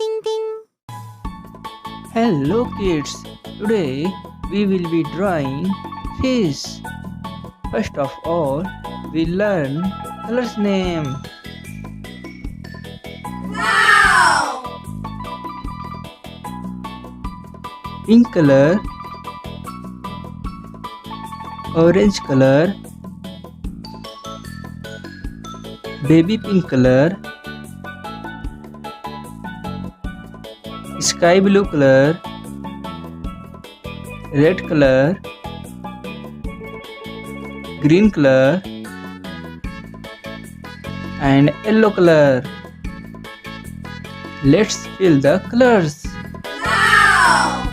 ting ting. Hello kids, today we will be drawing fish. First of all, we learn colors name. Wow! Pink color, orange color, baby pink color, sky blue color, red color, green color and yellow color. Let's fill the colors. Wow!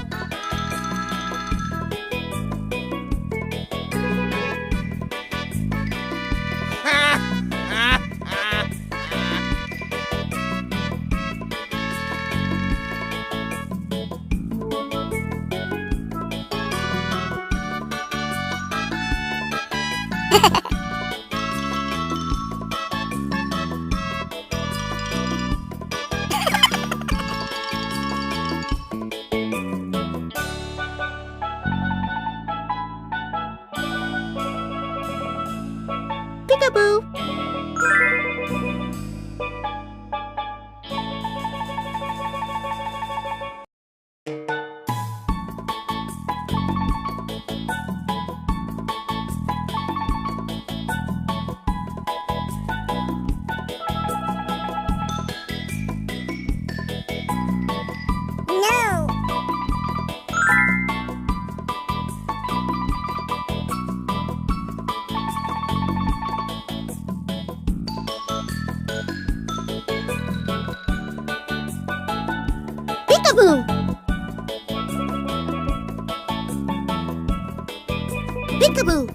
Peekaboo! No! Peekaboo! Peekaboo!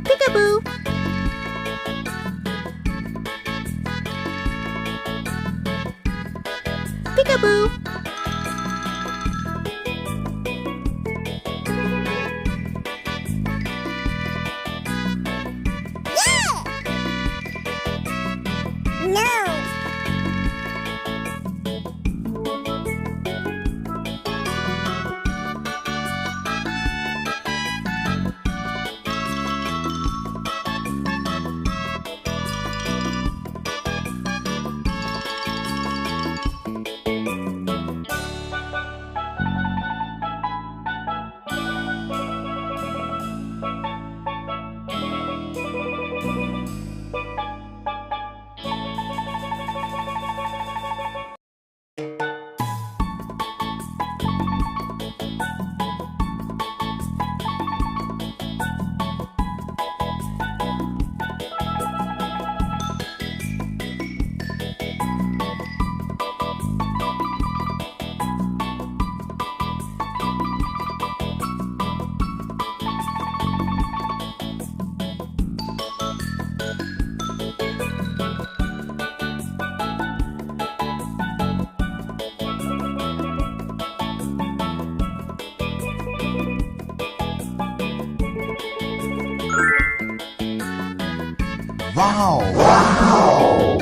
Peekaboo! Peekaboo! Yeah! No! Wow! Wow!